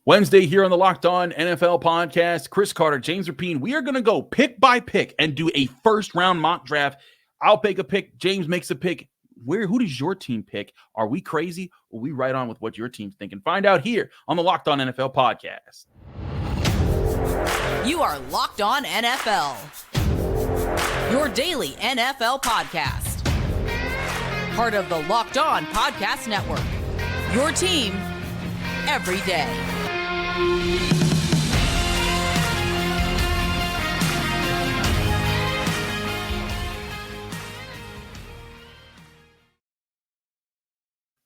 Wednesday here on the Locked On NFL podcast. Chris Carter, James Rapien. We are going to go pick by pick and do a first round mock draft. I'll pick a pick. James makes a pick. Who does your team pick? Are we crazy? Or are we right on with what your team's thinking? Find out here on the Locked On NFL podcast. You are Locked On NFL, your daily NFL podcast. Part of the Locked On Podcast Network, your team every day.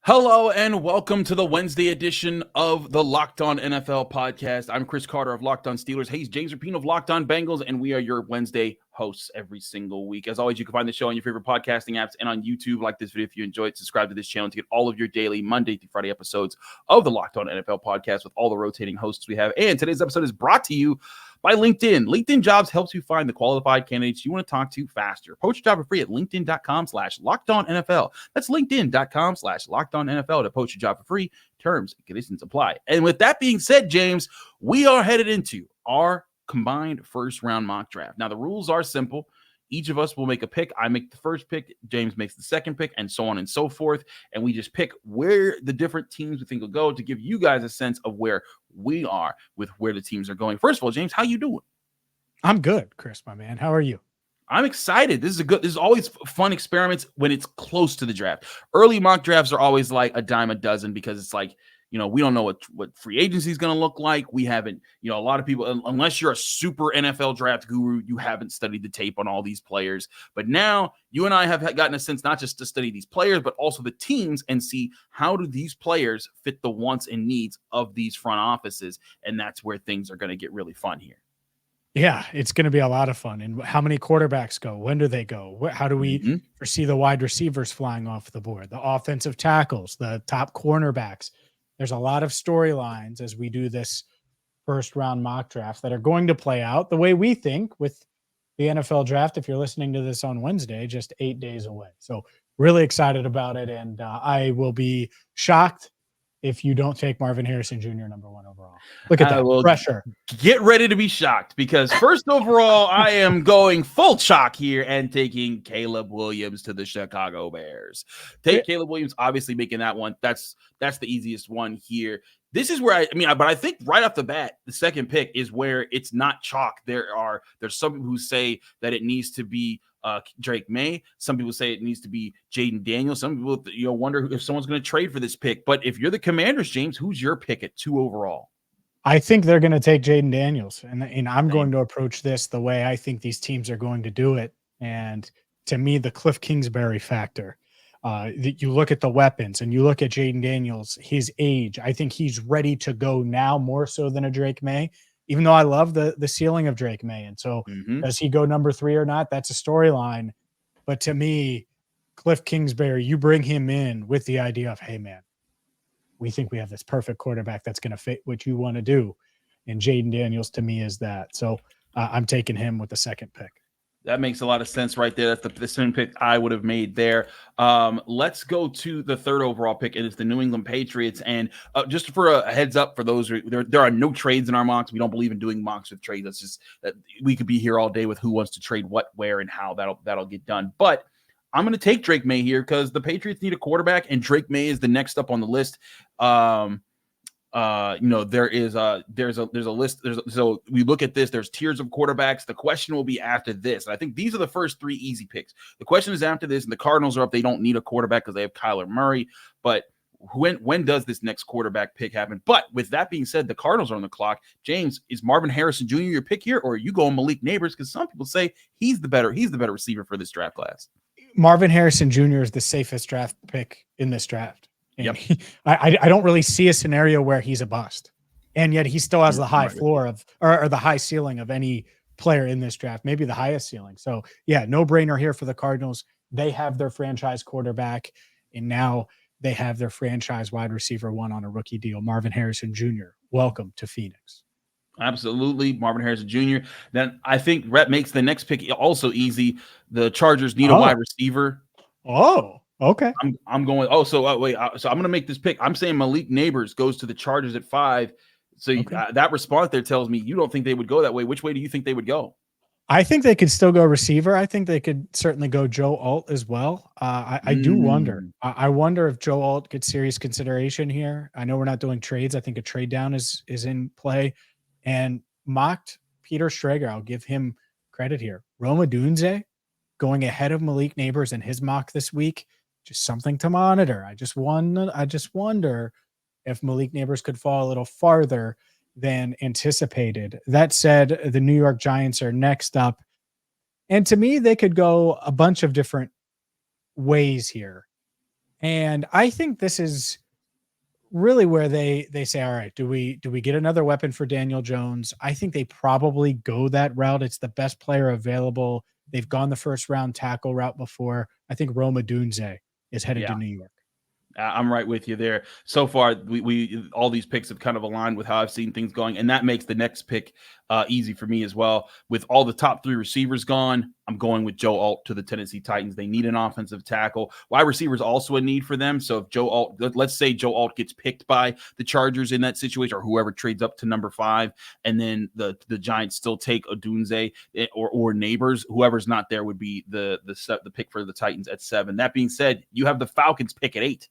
Hello and welcome to the Wednesday edition of the Locked On NFL podcast. I'm Chris Carter of Locked On Steelers. He's James Rapien of Locked On Bengals, and we are your Wednesday hosts every single week. As always, you can find the show on your favorite podcasting apps and on YouTube. Like this video if you enjoyed it. Subscribe to this channel to get all of your daily Monday through Friday episodes of the Locked On NFL podcast with all the rotating hosts we have. And today's episode is brought to you by LinkedIn. LinkedIn Jobs helps you find the qualified candidates you want to talk to faster. Post your job for free at linkedin.com/LockedOnNFL. That's linkedin.com/LockedOnNFL to post your job for free. Terms and conditions apply. And with that being said, James, we are headed into our combined first round mock draft. Now, the rules are simple. Each of us will make a pick. I make the first pick, James makes the second pick, and so on and so forth. And we just pick where the different teams we think will go to give you guys a sense of where we are with where the teams are going. First of all, James, how you doing? I'm good, Chris, my man. How are you? I'm excited. This is always fun experiments when it's close to the draft. Early mock drafts are always like a dime a dozen because it's like, we don't know what free agency is going to look like. We haven't, a lot of people, unless you're a super NFL draft guru, you haven't studied the tape on all these players. But now you and I have gotten a sense not just to study these players, but also the teams and see how do these players fit the wants and needs of these front offices. And that's where things are going to get really fun here. Yeah, it's going to be a lot of fun. And how many quarterbacks go? When do they go? How do we foresee the wide receivers flying off the board, the offensive tackles, the top cornerbacks? There's a lot of storylines as we do this first round mock draft that are going to play out the way we think with the NFL draft. If you're listening to this on Wednesday, just 8 days away. So really excited about it. And I will be shocked if you don't take Marvin Harrison Jr. number 1 overall. Look at that pressure. Get ready to be shocked because first overall, I am going full chalk here and taking Caleb Williams to the Chicago Bears. Caleb Williams, obviously making that one. That's the easiest one here. This is where but I think right off the bat, the second pick is where it's not chalk. There's some people who say that it needs to be Drake May. Some people say it needs to be Jaden Daniels. Some people, wonder if someone's going to trade for this pick. But if you're the Commanders, James, who's your pick at 2 overall? I think they're going to take Jaden Daniels, and I'm going to approach this the way I think these teams are going to do it. And to me, the Cliff Kingsbury factor. You look at the weapons and you look at Jaden Daniels, his age. I think he's ready to go now more so than a Drake May. Even though I love the ceiling of Drake May. And so does he go number 3 or not? That's a storyline. But to me, Cliff Kingsbury, you bring him in with the idea of, hey, man, we think we have this perfect quarterback that's going to fit what you want to do. And Jaden Daniels to me is that. So I'm taking him with the second pick. That makes a lot of sense right there. That's the same pick I would have made there. Let's go to the 3rd overall pick, and it's the New England Patriots. And just for a heads up for those, there are no trades in our mocks. We don't believe in doing mocks with trades. That's just that we could be here all day with who wants to trade what, where, and how that'll get done. But I'm going to take Drake May here because the Patriots need a quarterback, and Drake May is the next up on the list. There's a list. So we look at this, there's tiers of quarterbacks. The question will be after this. And I think these are the first 3 easy picks. The question is after this, and the Cardinals are up. They don't need a quarterback because they have Kyler Murray. But when does this next quarterback pick happen? But with that being said, the Cardinals are on the clock. James, is Marvin Harrison Jr. your pick here, or are you going Malik Neighbors? Because some people say he's the better receiver for this draft class. Marvin Harrison Jr. is the safest draft pick in this draft. And I don't really see a scenario where he's a bust. And yet he still has the high floor of or the high ceiling of any player in this draft, maybe the highest ceiling. So yeah, no brainer here for the Cardinals. They have their franchise quarterback, and now they have their franchise wide receiver 1 on a rookie deal, Marvin Harrison Jr. Welcome to Phoenix. Absolutely. Marvin Harrison Jr. Then I think Rhett makes the next pick also easy. The Chargers need a wide receiver. Oh, okay. I'm going. Oh, so wait. So I'm going to make this pick. I'm saying Malik Neighbors goes to the Chargers at 5. So that response there tells me you don't think they would go that way. Which way do you think they would go? I think they could still go receiver. I think they could certainly go Joe Alt as well. I do wonder. I wonder if Joe Alt gets serious consideration here. I know we're not doing trades. I think a trade down is in play. And mocked Peter Schrager, I'll give him credit here. Roma Dunze going ahead of Malik Neighbors in his mock this week. Just something to monitor. I just wonder if Malik Neighbors could fall a little farther than anticipated. That said, the New York Giants are next up. And to me, they could go a bunch of different ways here. And I think this is really where they say, all right, do we get another weapon for Daniel Jones? I think they probably go that route. It's the best player available. They've gone the first round tackle route before. I think Roma Dunze is headed to New York. I'm right with you there. So far, we all these picks have kind of aligned with how I've seen things going, and that makes the next pick easy for me as well. With all the top 3 receivers gone, I'm going with Joe Alt to the Tennessee Titans. They need an offensive tackle. Wide receiver is also a need for them. So if let's say Joe Alt gets picked by the Chargers in that situation, or whoever trades up to number 5, and then the Giants still take Odunze or Neighbors, whoever's not there would be the pick for the Titans at 7. That being said, you have the Falcons pick at 8.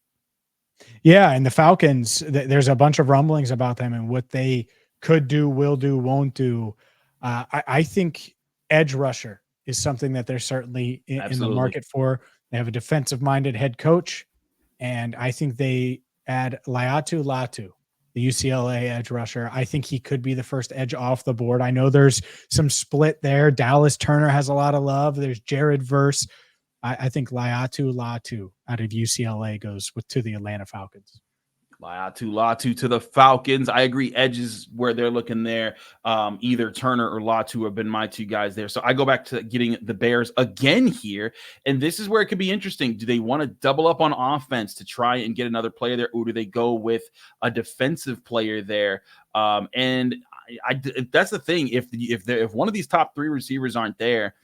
Yeah, and the Falcons, there's a bunch of rumblings about them and what they could do, will do, won't do. I think edge rusher is something that they're certainly in the market for. They have a defensive-minded head coach, and I think they add Laiatu Latu, the UCLA edge rusher. I think he could be the first edge off the board. I know there's some split there. Dallas Turner has a lot of love. There's Jared Verse. I think Laiatu Latu out of UCLA goes to the Atlanta Falcons. Laiatu Latu to the Falcons. I agree. Edge is where they're looking there. Either Turner or Latu have been my 2 guys there. So I go back to getting the Bears again here. And this is where it could be interesting. Do they want to double up on offense to try and get another player there? Or do they go with a defensive player there? And that's the thing. If one of these top 3 receivers aren't there,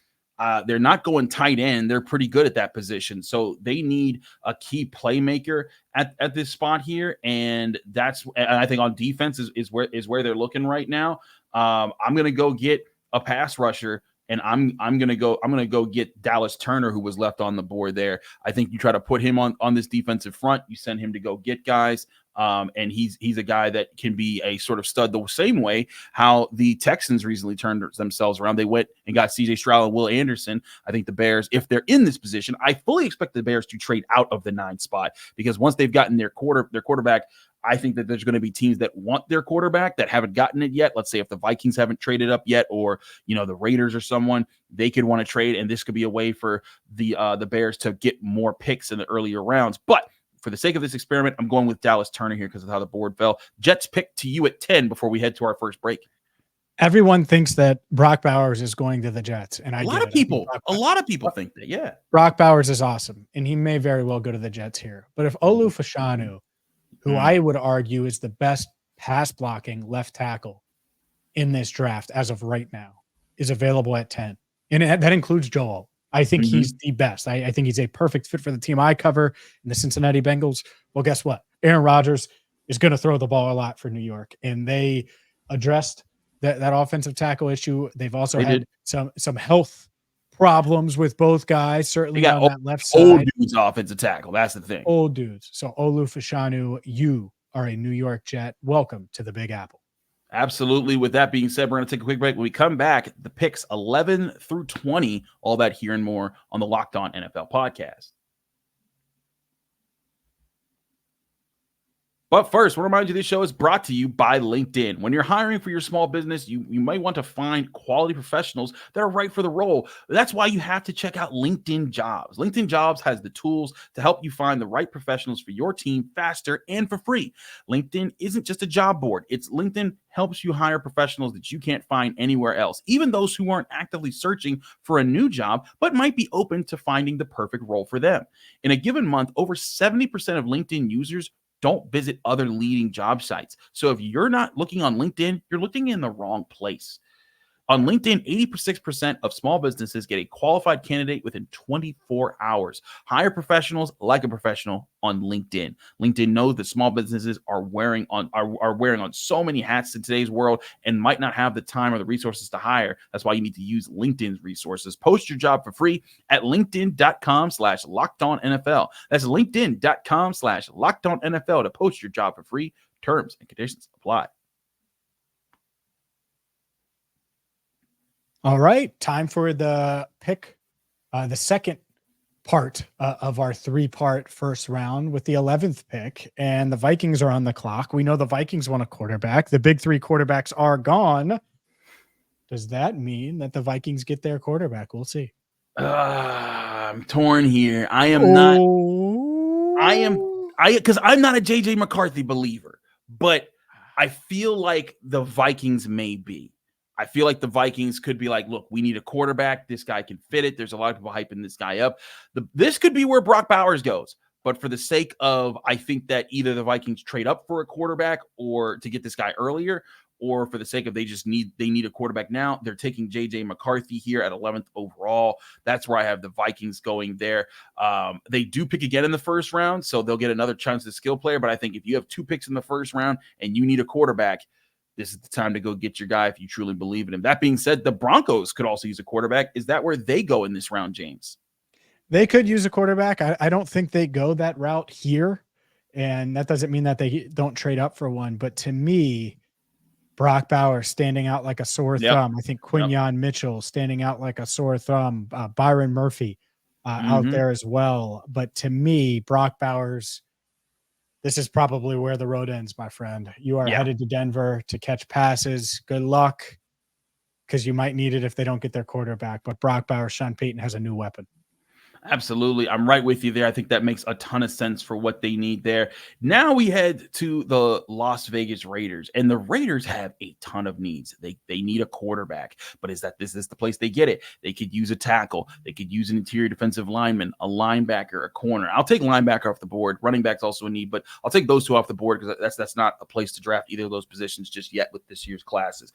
they're not going tight end. They're pretty good at that position. So they need a key playmaker at this spot here. And I think on defense is where they're looking right now. I'm going to go get a pass rusher, and I'm going to go get Dallas Turner, who was left on the board there. I think you try to put him on this defensive front. You send him to go get guys. And he's a guy that can be a sort of stud the same way how the Texans recently turned themselves around. They went and got C.J. Stroud and Will Anderson. I think the Bears, if they're in this position, I fully expect the Bears to trade out of the 9 spot, because once they've gotten their quarterback, I think that there's going to be teams that want their quarterback that haven't gotten it yet. Let's say if the Vikings haven't traded up yet, or the Raiders or someone, they could want to trade, and this could be a way for the Bears to get more picks in the earlier rounds. But for the sake of this experiment, I'm going with Dallas Turner here because of how the board fell. Jets pick to you at 10 before we head to our first break. Everyone thinks that Brock Bowers is going to the Jets, and a lot of people think that. Yeah, Brock Bowers is awesome, and he may very well go to the Jets here. But if Olu Fashanu, who I would argue is the best pass blocking left tackle in this draft as of right now, is available at 10, and that includes Joel. I think he's the best. I think he's a perfect fit for the team I cover in the Cincinnati Bengals. Well, guess what? Aaron Rodgers is going to throw the ball a lot for New York, and they addressed that offensive tackle issue. They've also had some health problems with both guys, certainly on that left side. Old dudes offensive tackle. That's the thing. Old dudes. So Olu Fashanu, you are a New York Jet. Welcome to the Big Apple. Absolutely. With that being said, we're going to take a quick break. When we come back, the picks 11 through 20, all that here and more on the Locked On NFL podcast. But first, I want to remind you this show is brought to you by LinkedIn. When you're hiring for your small business, you might want to find quality professionals that are right for the role. That's why you have to check out LinkedIn Jobs. LinkedIn Jobs has the tools to help you find the right professionals for your team faster and for free. LinkedIn isn't just a job board. LinkedIn helps you hire professionals that you can't find anywhere else, even those who aren't actively searching for a new job, but might be open to finding the perfect role for them. In a given month, over 70% of LinkedIn users don't visit other leading job sites. So if you're not looking on LinkedIn, you're looking in the wrong place. On LinkedIn, 86% of small businesses get a qualified candidate within 24 hours. Hire professionals like a professional on LinkedIn. LinkedIn knows that small businesses are wearing on so many hats in today's world and might not have the time or the resources to hire. That's why you need to use LinkedIn's resources. Post your job for free at linkedin.com/LockedOnNFL. That's linkedin.com/LockedOnNFL to post your job for free. Terms and conditions apply. All right, time for the pick, the second part of our 3-part first round with the 11th pick, and the Vikings are on the clock. We know the Vikings want a quarterback. The big 3 quarterbacks are gone. Does that mean that the Vikings get their quarterback? We'll see. I'm torn here. Because I'm not a JJ McCarthy believer, but I feel like the Vikings may be. I feel like the Vikings could be like, look, we need a quarterback. This guy can fit it. There's a lot of people hyping this guy up. This could be where Brock Bowers goes. But for the sake of, I think that either the Vikings trade up for a quarterback or to get this guy earlier, or for the sake of they need a quarterback now, they're taking JJ McCarthy here at 11th overall. That's where I have the Vikings going there. They do pick again in the first round, so they'll get another chance at skill player. But I think if you have 2 picks in the first round and you need a quarterback, this is the time to go get your guy if you truly believe in him. That being said, the Broncos could also use a quarterback. Is that where they go in this round, James? They could use a quarterback. I don't think they go that route here, and that doesn't mean that they don't trade up for one. But to me, Brock Bowers standing out like a sore thumb. I think Quinyon Mitchell standing out like a sore thumb. Byron Murphy out there as well. But to me, Brock Bowers, this is probably where the road ends, my friend. You are headed to Denver to catch passes. Good luck, because you might need it if they don't get their quarterback. But Brock Bowers, Sean Payton has a new weapon. Absolutely. I'm right with you there. I think that makes a ton of sense for what they need there. Now we head to the Las Vegas Raiders, and the Raiders have a ton of needs. They need a quarterback, but this is the place they get it? They could use a tackle. They could use an interior defensive lineman, a linebacker, a corner. I'll take linebacker off the board. Running back's also a need, but I'll take those 2 off the board because that's not a place to draft either of those positions just yet with this year's classes.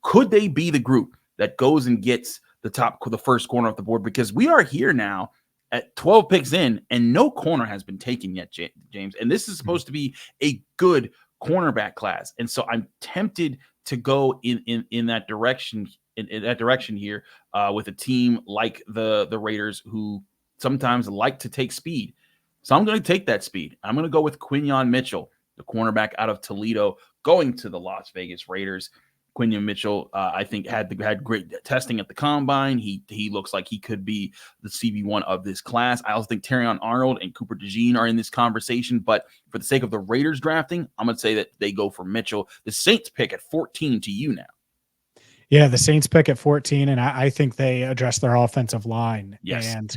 Could they be the group that goes and gets the first corner off the board? Because we are here now at 12 picks in, and no corner has been taken yet, James. And this is supposed to be a good cornerback class. And so I'm tempted to go in that direction, in that direction here with a team like the Raiders, who sometimes like to take speed. So I'm going to take that speed. I'm going to go with Quinyon Mitchell, the cornerback out of Toledo, going to the Las Vegas Raiders. Quinyon Mitchell, I think, had great testing at the combine. He looks like he could be the CB1 of this class. I also think Terrion Arnold and Cooper DeJean are in this conversation, but for the sake of the Raiders drafting, I'm going to say that they go for Mitchell. The Saints pick at 14 to you now. Yeah, the Saints pick at 14, and I think they address their offensive line. Yes. And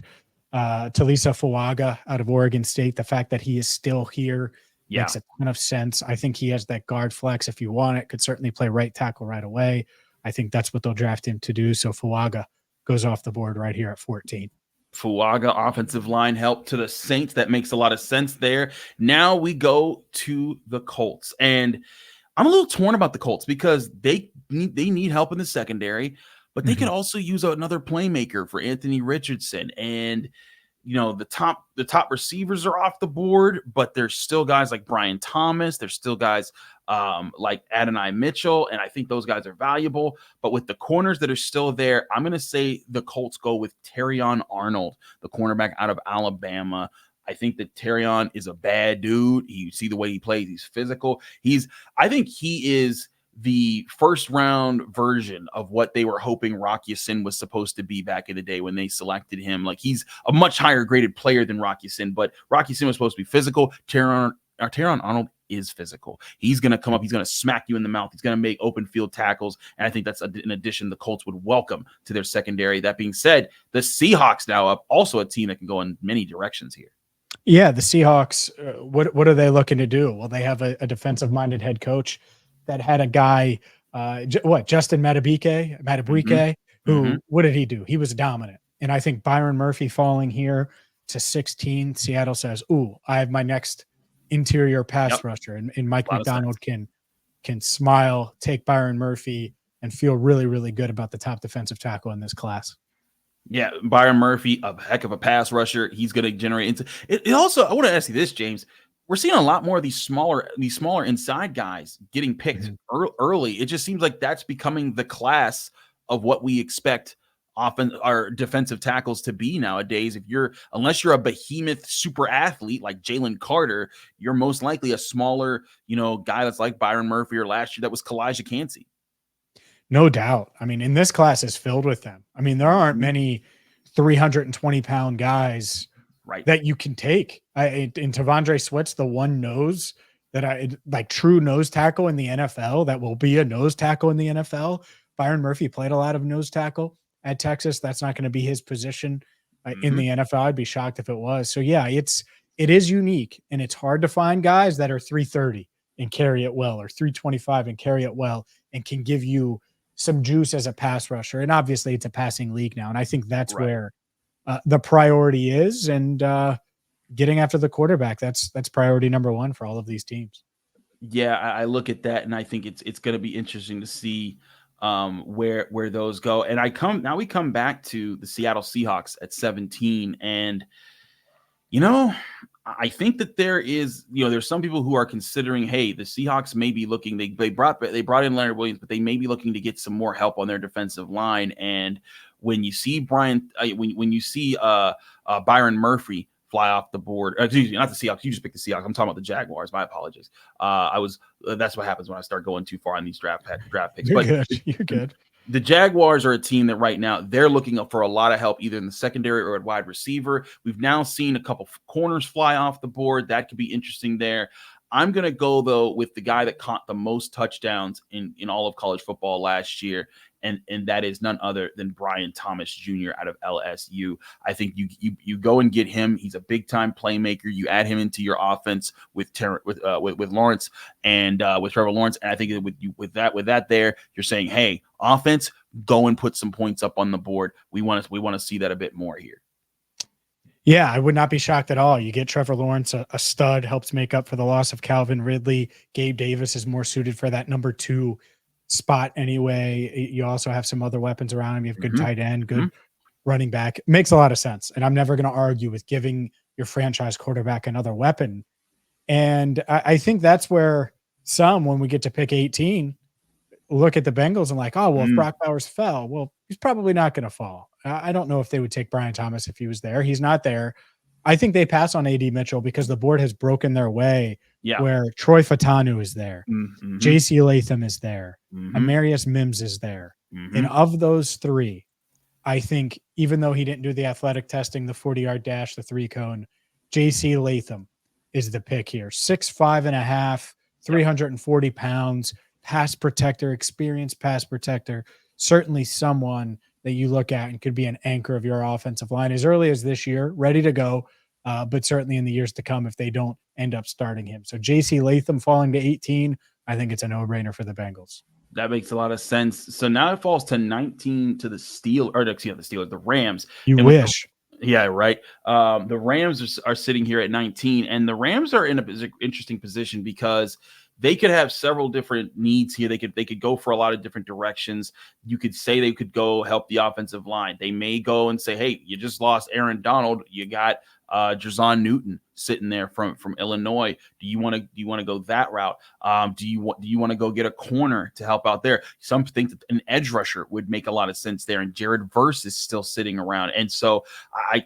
Talisa Fuaga out of Oregon State, the fact that he is still here makes a ton of sense. I think he has that guard flex if you want it, could certainly play right tackle right away. I think that's what they'll draft him to do. So Fuaga goes off the board right here at 14. Fuaga, offensive line help to the Saints. That makes a lot of sense there. Now we go to the Colts. And I'm a little torn about the Colts because they need help in the secondary, but they could also use another playmaker for Anthony Richardson. And the top receivers are off the board, but there's still guys like Brian Thomas. There's still guys like Adonai Mitchell, and I think those guys are valuable. But with the corners that are still there, I'm going to say the Colts go with Terrion Arnold, the cornerback out of Alabama. I think that Terrion is a bad dude. You see the way he plays. He's physical. I think he is the first round version of what they were hoping Rock Ya-Sin was supposed to be back in the day when they selected him. Like, he's a much higher graded player than Rock Ya-Sin, but Rock Ya-Sin was supposed to be physical. Terrion Arnold is physical. He's going to come up. He's going to smack you in the mouth. He's going to make open field tackles. And I think that's an addition the Colts would welcome to their secondary. That being said, the Seahawks now up, also a team that can go in many directions here. Yeah, the Seahawks, what are they looking to do? Well, they have a defensive-minded head coach that had a guy, Justin Madubuike, who, what did he do? He was dominant. And I think Byron Murphy falling here to 16, Seattle says, ooh, I have my next interior pass rusher. And Mike McDonald can smile, take Byron Murphy and feel really, really good about the top defensive tackle in this class. Yeah, Byron Murphy, a heck of a pass rusher. He's going to generate into it. Also, I want to ask you this, James. We're seeing a lot more of these smaller inside guys getting picked early. It just seems like that's becoming the class of what we expect often our defensive tackles to be nowadays. Unless you're a behemoth super athlete like Jalen Carter, you're most likely a smaller, guy that's like Byron Murphy, or last year that was Kalijah Cansey. No doubt. I mean, and this class is filled with them. I mean, there aren't many 320-pound guys that you can take. In Tavondre Sweat's the one nose that true nose tackle in the NFL that will be a nose tackle in the NFL. Byron Murphy played a lot of nose tackle at Texas. That's not going to be his position in the NFL. I'd be shocked if it was. So yeah, it is unique, and it's hard to find guys that are 330 and carry it well, or 325 and carry it well, and can give you some juice as a pass rusher. And obviously it's a passing league now. And I think that's where the priority is. And getting after the quarterback, that's priority number one for all of these teams. Yeah, I look at that, and I think it's going to be interesting to see where those go. And we come back to the Seattle Seahawks at 17. And, I think that there is, there's some people who are considering, hey, the Seahawks may be looking, they brought in Leonard Williams, but they may be looking to get some more help on their defensive line. And when you see Byron Murphy fly off the board, excuse me, not the Seahawks, you just picked the Seahawks. I'm talking about the Jaguars. My apologies. That's what happens when I start going too far on these draft picks. You're good. The Jaguars are a team that right now they're looking up for a lot of help, either in the secondary or at wide receiver. We've now seen a couple corners fly off the board. That could be interesting there. I'm going to go, though, with the guy that caught the most touchdowns in all of college football last year, and that is none other than Brian Thomas Jr. out of LSU. I think you go and get him. He's a big-time playmaker. You add him into your offense with Lawrence and with Trevor Lawrence, and I think with that there, you're saying, hey, offense, go and put some points up on the board. We want to see that a bit more here. Yeah, I would not be shocked at all. You get Trevor Lawrence, a stud, helps make up for the loss of Calvin Ridley. Gabe Davis is more suited for that number 2 spot anyway. You also have some other weapons around him. You have good tight end, good running back. It makes a lot of sense. And I'm never going to argue with giving your franchise quarterback another weapon. And I think that's where when we get to pick 18, look at the Bengals and like, oh, well, if Brock Bowers fell, well, he's probably not going to fall. I don't know if they would take Brian Thomas if he was there. He's not there. I think they pass on AD Mitchell because the board has broken their way where Troy Fatanu is there. JC Latham is there. Amarius Mims is there. And of those 3, I think even though he didn't do the athletic testing, the 40-yard dash, the 3-cone, JC Latham is the pick here. 6'5.5", 340 pounds, pass protector, experienced pass protector, certainly someone that you look at and could be an anchor of your offensive line as early as this year, ready to go, but certainly in the years to come if they don't end up starting him. So J.C. Latham falling to 18, I think it's a no-brainer for the Bengals. That makes a lot of sense. So now it falls to 19 to the the Rams. You wish. Yeah, right. The Rams are sitting here at 19, and the Rams are in an interesting position because they could have several different needs here. They could go for a lot of different directions. You could say they could go help the offensive line. They may go and say, hey, you just lost Aaron Donald. You got Jazon Newton sitting there from Illinois. Do you want to go that route? Do you want to go get a corner to help out there? Some think that an edge rusher would make a lot of sense there, and Jared Verse is still sitting around. And so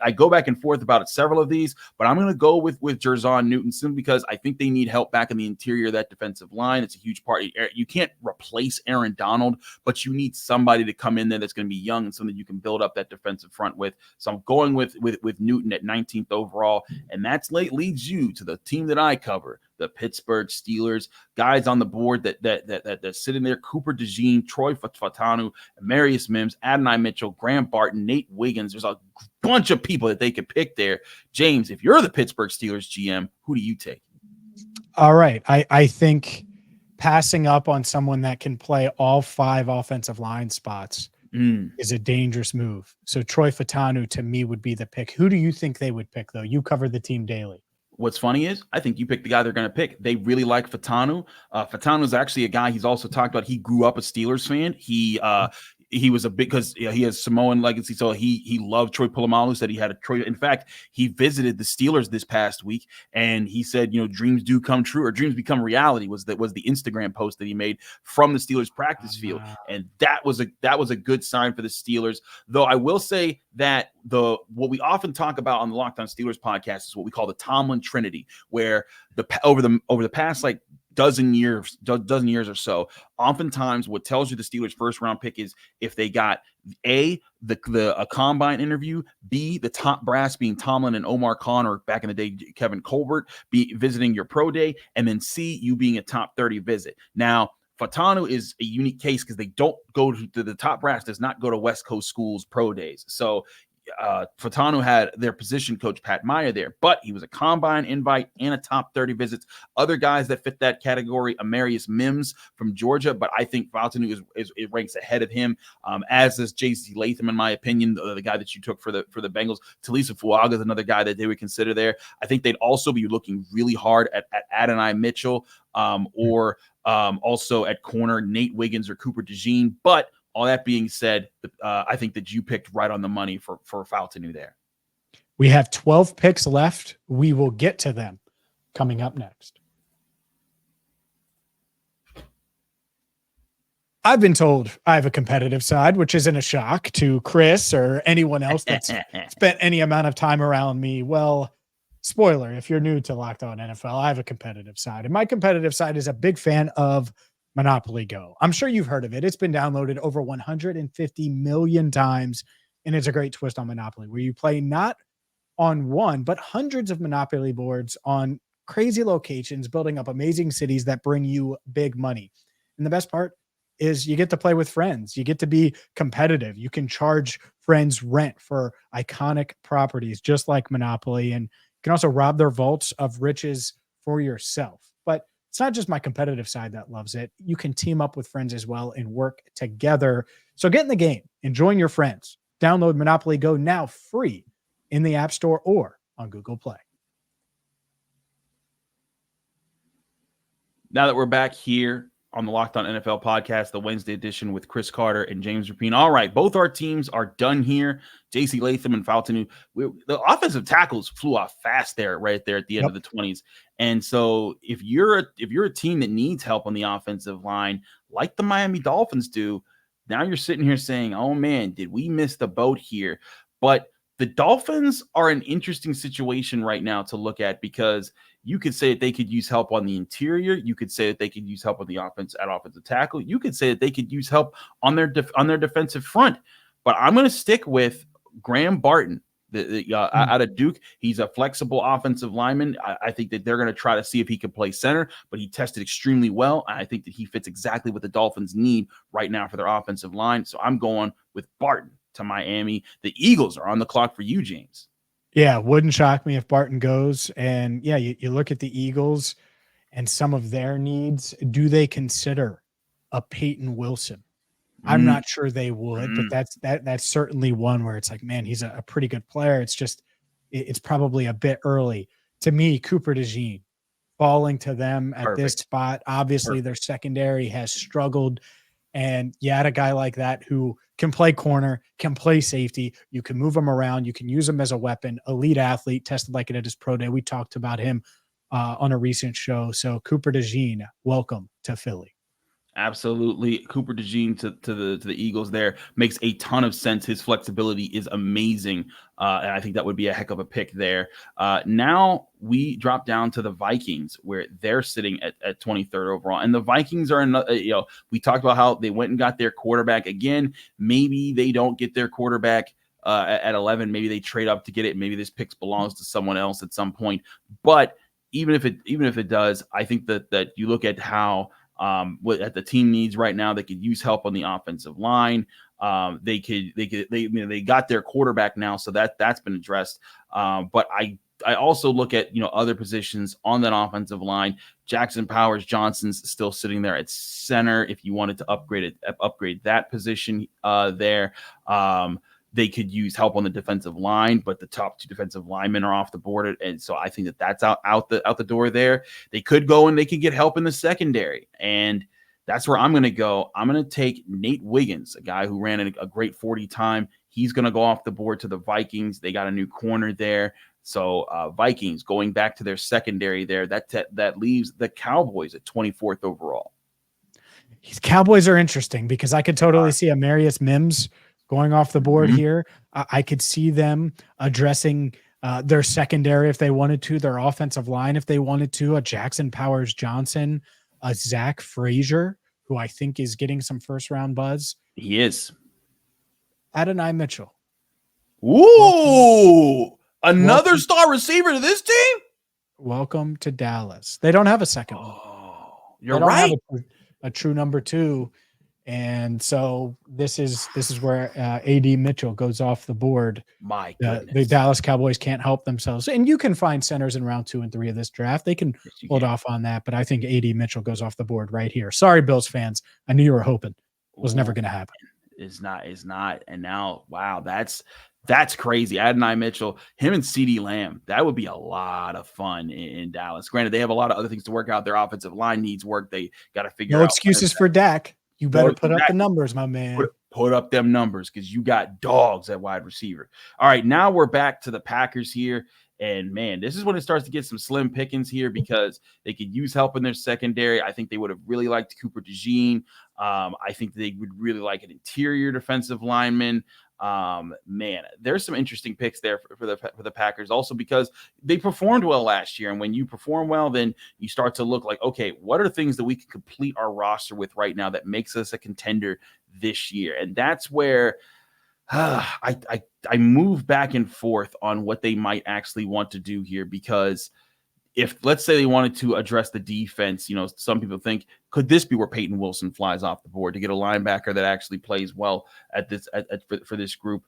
I go back and forth about several of these, but I'm going to go with Jazon Newton simply because I think they need help back in the interior of that defensive line. It's a huge part. You can't replace Aaron Donald, but you need somebody to come in there that's going to be young and something you can build up that defensive front with. So I'm going with Newton at 19th overall, and that's leads you to the team that I cover, the Pittsburgh Steelers. Guys on the board that sit in there: Cooper DeJean, Troy Fatanu, Amarius Mims, Adonai Mitchell, Graham Barton, Nate Wiggins. There's a bunch of people that they could pick there. James, if you're the Pittsburgh Steelers GM, who do you take? All right. I think passing up on someone that can play all 5 offensive line spots is a dangerous move. So Troy Fatanu to me would be the pick. Who do you think they would pick, though? You cover the team daily. What's funny is I think you picked the guy they're going to pick. They really like Fatanu. Fatanu is actually a guy he's also talked about. He grew up a Steelers fan. He was a big because he has Samoan legacy, so he loved Troy Polamalu. Said he had a Troy. In fact, he visited the Steelers this past week, and he said, dreams do come true or dreams become reality. Was the Instagram post that he made from the Steelers practice field, and that was a good sign for the Steelers. Though I will say that what we often talk about on the Locked On Steelers podcast is what we call the Tomlin Trinity, where over the past like dozen years or so, oftentimes what tells you the Steelers' first round pick is if they got a combine interview, B, the top brass being Tomlin and Omar Khan, or back in the day Kevin Colbert, be visiting your pro day, and then C, you being a top 30 visit. Now Fatanu is a unique case because they don't go to the top brass, does not go to West Coast schools pro days. So Fatanu had their position coach Pat Meyer there, but he was a combine invite and a top 30 visits. Other guys that fit that category, Amarius Mims from Georgia, but I think Fatanu is ranks ahead of him, as does J.C. Latham, in my opinion, the guy that you took for the Bengals. Talisa Fuaga is another guy that they would consider there. I think they'd also be looking really hard at Adonai Mitchell, or also at corner Nate Wiggins or Cooper DeJean, but all that being said, I think that you picked right on the money for Faltanu there. We have 12 picks left. We will get to them coming up next. I've been told I have a competitive side, which isn't a shock to Chris or anyone else that's spent any amount of time around me. Well, spoiler, if you're new to Locked On NFL, I have a competitive side. And my competitive side is a big fan of Monopoly Go. I'm sure you've heard of it. It's been downloaded over 150 million times, and it's a great twist on Monopoly, where you play not on one, but hundreds of Monopoly boards on crazy locations, building up amazing cities that bring you big money. And the best part is you get to play with friends. You get to be competitive. You can charge friends rent for iconic properties, just like Monopoly, and you can also rob their vaults of riches for yourself. But it's not just my competitive side that loves it. You can team up with friends as well and work together. So get in the game and join your friends. Download Monopoly Go now free in the App Store or on Google Play. Now that we're back here on the Locked On NFL podcast, the Wednesday edition with Chris Carter and James Rapien. All right, both our teams are done here. J.C. Latham and Faltanu. The offensive tackles flew off fast right there at the end of the 20s. And so if you're a team that needs help on the offensive line, like the Miami Dolphins do, now you're sitting here saying, oh man, did we miss the boat here? But the Dolphins are an interesting situation right now to look at, because you could say that they could use help on the interior. You could say that they could use help on the offensive tackle. You could say that they could use help on their defensive front. But I'm going to stick with Graham Barton out of Duke. He's a flexible offensive lineman. I think that they're going to try to see if he can play center, but he tested extremely well. I think that he fits exactly what the Dolphins need right now for their offensive line. So I'm going with Barton to Miami. The Eagles are on the clock for you, James. Yeah, wouldn't shock me if Barton goes. And yeah, you look at the Eagles and some of their needs. Do they consider a Peyton Wilson? I'm not sure they would, but that's certainly one where it's like, man, he's a pretty good player. It's just, it's probably a bit early. To me, Cooper DeJean falling to them at this spot. Obviously, their secondary has struggled. And you had a guy like that who can play corner, can play safety. You can move him around. You can use him as a weapon. Elite athlete, tested like it at his pro day. We talked about him on a recent show. So Cooper DeJean, welcome to Philly. Absolutely. Cooper DeJean to the Eagles there makes a ton of sense. His flexibility is amazing. And I think that would be a heck of a pick there. Now we drop down to the Vikings, where they're sitting at 23rd overall. And the Vikings are, we talked about how they went and got their quarterback again. Maybe they don't get their quarterback at 11. Maybe they trade up to get it. Maybe this pick belongs to someone else at some point. But even if it does, I think that you look at how what the team needs right now. They could use help on the offensive line. They got their quarterback now, so that's been addressed. But I also look at other positions on that offensive line. Jackson Powers Johnson's still sitting there at center. If you wanted to upgrade that position there. they could use help on the defensive line, but the top 2 defensive linemen are off the board. And so I think that's out the door there. They could go and they could get help in the secondary. And that's where I'm going to go. I'm going to take Nate Wiggins, a guy who ran a great 40 time. He's going to go off the board to the Vikings. They got a new corner there. So Vikings going back to their secondary there, that leaves the Cowboys at 24th overall. These Cowboys are interesting because I could totally see Amarius Mims going off the board here. I could see them addressing their secondary if they wanted to, their offensive line if they wanted to, a Jackson Powers Johnson, a Zach Frazier, who I think is getting some first-round buzz. He is. Adonai Mitchell. Ooh, another star receiver to this team? Welcome to Dallas. They don't have a second one. You're right. A true number 2. And so this is where AD Mitchell goes off the board. My goodness. The Dallas Cowboys can't help themselves. And you can find centers in round 2 and 3 of this draft. They can hold off on that. But I think AD Mitchell goes off the board right here. Sorry, Bills fans. I knew you were hoping. It was never going to happen. It's not. And now, wow, that's crazy. Adonai Mitchell, him and CeeDee Lamb, that would be a lot of fun in Dallas. Granted, they have a lot of other things to work out. Their offensive line needs work. They got to figure out. No excuses for Dak. You better put up the numbers, my man. Put up them numbers because you got dogs at wide receiver. All right, now we're back to the Packers here. And, man, this is when it starts to get some slim pickings here because they could use help in their secondary. I think they would have really liked Cooper DeJean. I think they would really like an interior defensive lineman. Man, there's some interesting picks there for the Packers also because they performed well last year. And when you perform well, then you start to look like, okay, what are things that we can complete our roster with right now that makes us a contender this year? And that's where I move back and forth on what they might actually want to do here because if let's say they wanted to address the defense, some people think, could this be where Peyton Wilson flies off the board to get a linebacker that actually plays well for this group?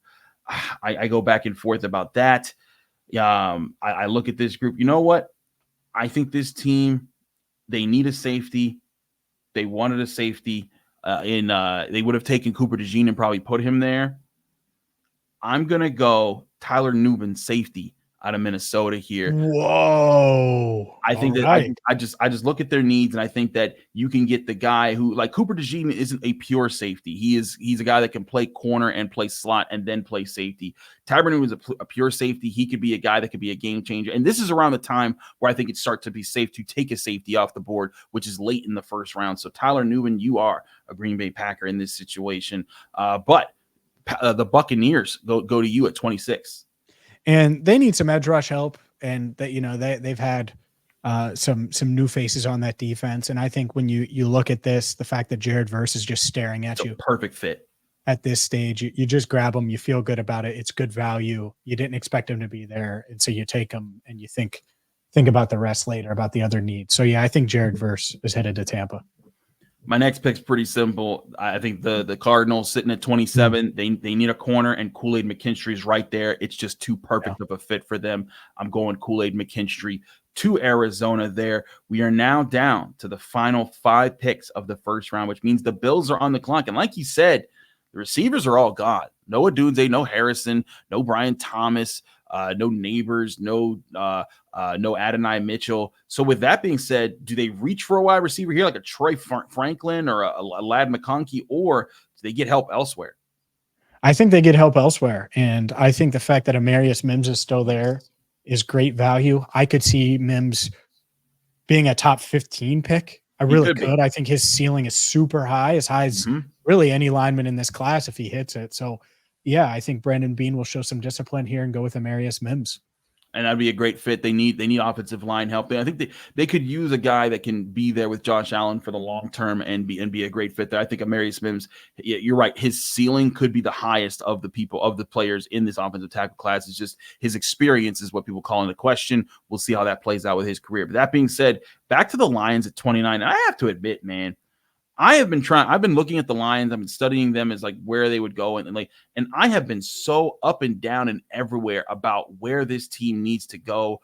I go back and forth about that. I look at this group. You know what? I think this team, they need a safety. They wanted a safety. They would have taken Cooper DeJean and probably put him there. I'm gonna go Tyler Nubin, safety out of Minnesota here. Whoa. I think I just look at their needs and I think that you can get the guy who, like, Cooper DeJean isn't a pure safety. He's a guy that can play corner and play slot and then play safety. Tyler Nubin is a pure safety. He could be a guy that could be a game changer. And this is around the time where I think it starts to be safe to take a safety off the board, which is late in the first round. So Tyler Nubin, you are a Green Bay Packer in this situation. But the Buccaneers go to you at 26. And they need some edge rush help, and that they've had some new faces on that defense. And I think when you look at this, the fact that Jared Verse is just staring at you, perfect fit at this stage, you just grab him, you feel good about it. It's good value. You didn't expect him to be there, and so you take him and you think about the rest later, about the other needs. So yeah, I think Jared Verse is headed to Tampa. My next pick's pretty simple. I think the Cardinals sitting at 27, they need a corner, and Kool-Aid McKinstry's right there. It's just too perfect of a fit for them. I'm going Kool-Aid McKinstry to Arizona there. We are now down to the final 5 picks of the first round, which means the Bills are on the clock. And like you said, the receivers are all gone. No Odunze, no Harrison, no Brian Thomas, no Neighbors, no Adonai Mitchell. So with that being said, do they reach for a wide receiver here like a Troy Franklin or a Ladd McConkey, or do they get help elsewhere? I think they get help elsewhere. And I think the fact that Amarius Mims is still there is great value. I could see Mims being a top 15 pick. I really could. I think his ceiling is super high as really any lineman in this class if he hits it. So yeah, I think Brandon Beane will show some discipline here and go with Amarius Mims. And that'd be a great fit. They need offensive line help. I think they could use a guy that can be there with Josh Allen for the long term and be a great fit there. I think Amarius Mims, you're right. His ceiling could be the highest of the players in this offensive tackle class. It's just his experience is what people call into question. We'll see how that plays out with his career. But that being said, back to the Lions at 29. I have to admit, man, I've been looking at the Lions. I've been studying them as like where they would go. And I have been so up and down and everywhere about where this team needs to go.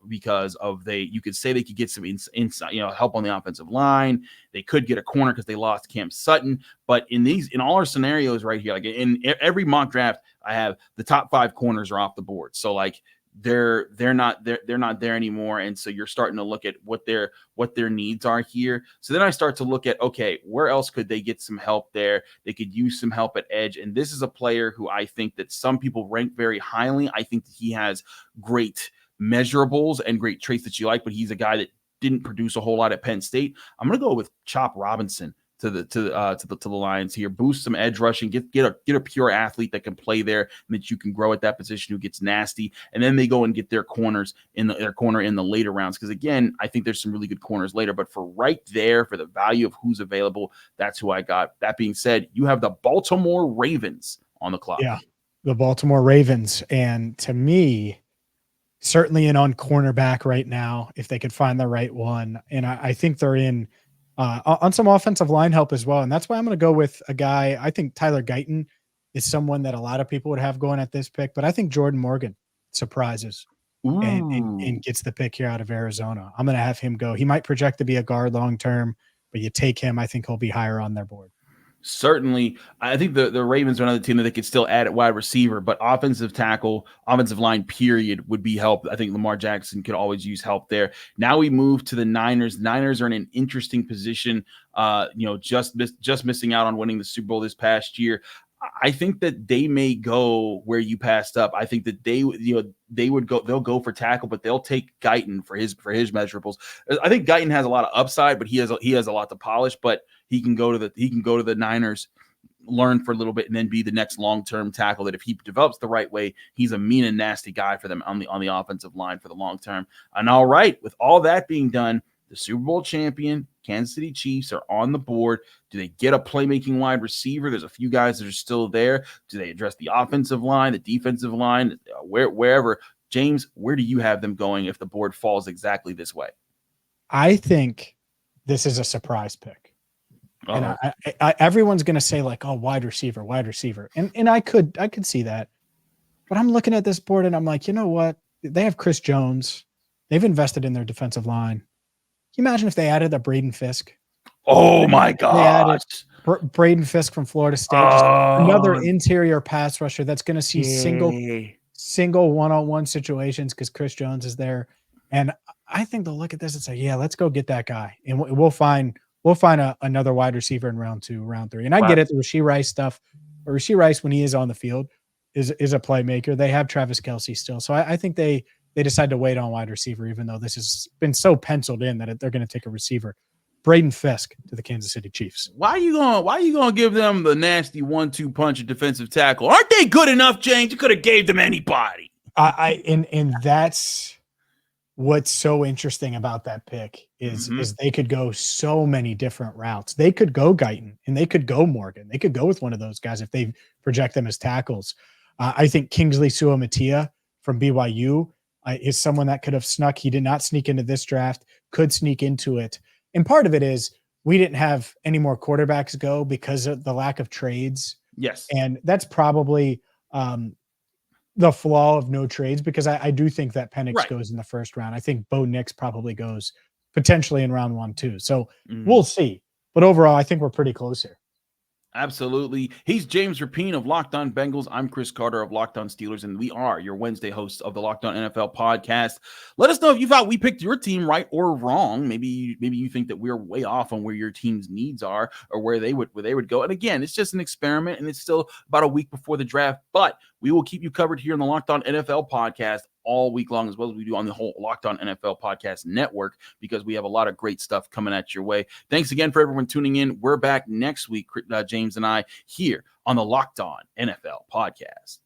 because of you could say they could get some inside, help on the offensive line. They could get a corner because they lost Cam Sutton. But in all our scenarios right here, like in every mock draft, I have the top 5 corners are off the board. So like they're not there anymore. And so you're starting to look at what their needs are here. So then I start to look at, okay, where else could they get some help there? They could use some help at edge. And this is a player who I think that some people rank very highly. I think that he has great measurables and great traits that you like, but he's a guy that didn't produce a whole lot at Penn State. I'm going to go with Chop Robinson to the Lions here. Boost some edge rushing, get a pure athlete that can play there and that you can grow at that position, who gets nasty. And then they go and get their corners their corner in the later rounds. Because again, I think there's some really good corners later, but for right there, for the value of who's available, that's who I got. That being said, you have the Baltimore Ravens on the clock. Yeah, the Baltimore Ravens. And to me, certainly in on cornerback right now, if they could find the right one. And I think they're in on some offensive line help as well. And that's why I'm going to go with a guy. I think Tyler Guyton is someone that a lot of people would have going at this pick, but I think Jordan Morgan surprises and gets the pick here out of Arizona. I'm going to have him go. He might project to be a guard long-term, but you take him, I think he'll be higher on their board. Certainly, I think the Ravens are another team that they could still add at wide receiver, but offensive tackle, offensive line, period, would be help. I think Lamar Jackson could always use help there. Now we move to the Niners. Niners are in an interesting position, just missing out on winning the Super Bowl this past year. I think that they may go where you passed up. I think that they'll go for tackle, but they'll take Guyton for his measurables. I think Guyton has a lot of upside, but he has a lot to polish, but he can go to the Niners, learn for a little bit, and then be the next long-term tackle that if he develops the right way, he's a mean and nasty guy for them on the offensive line for the long term. And all right, with all that being done, the Super Bowl champion Kansas City Chiefs are on the board. Do they get a playmaking wide receiver? There's a few guys that are still there. Do they address the offensive line, the defensive line, wherever? James, where do you have them going if the board falls exactly this way? I think this is a surprise pick. Uh-oh. And I everyone's going to say like, oh, wide receiver. And I could see that. But I'm looking at this board and I'm like, you know what? They have Chris Jones. They've invested in their defensive line. Can you imagine if they added a Braden Fisk? Oh my gosh. Braden Fisk from Florida State. Another interior pass rusher that's going to see single one-on-one situations because Chris Jones is there. And I think they'll look at this and say, yeah, let's go get that guy. And we'll find another wide receiver in round 2, round 3. And I get it, the Rashee Rice stuff. But Rashee Rice, when he is on the field, is a playmaker. They have Travis Kelce still. So I think they decide to wait on wide receiver, even though this has been so penciled in that they're going to take a receiver. Braden Fisk to the Kansas City Chiefs. Why are you going to give them the nasty 1-2 punch at defensive tackle? Aren't they good enough, James? You could have gave them anybody. And that's what's so interesting about that pick is they could go so many different routes. They could go Guyton and they could go Morgan. They could go with one of those guys if they project them as tackles. I think Kingsley Suamataia from BYU is someone that could have snuck. He did not sneak into this draft, could sneak into it. And part of it is we didn't have any more quarterbacks go because of the lack of trades. Yes. And that's probably the flaw of no trades, because I do think that Penix goes in the first round. I think Bo Nix probably goes potentially in round 1 too. So we'll see. But overall, I think we're pretty close here. Absolutely. He's James Rapien of Locked On Bengals. I'm Chris Carter of Locked On Steelers, and we are your Wednesday hosts of the Locked On NFL podcast. Let us know if you thought we picked your team right or wrong. Maybe you think that we're way off on where your team's needs are or where they would go. And again, it's just an experiment, and it's still about a week before the draft, but we will keep you covered here on the Locked On NFL podcast all week long, as well as we do on the whole Locked On NFL podcast network, because we have a lot of great stuff coming at your way. Thanks again for everyone tuning in. We're back next week, James and I, here on the Locked On NFL podcast.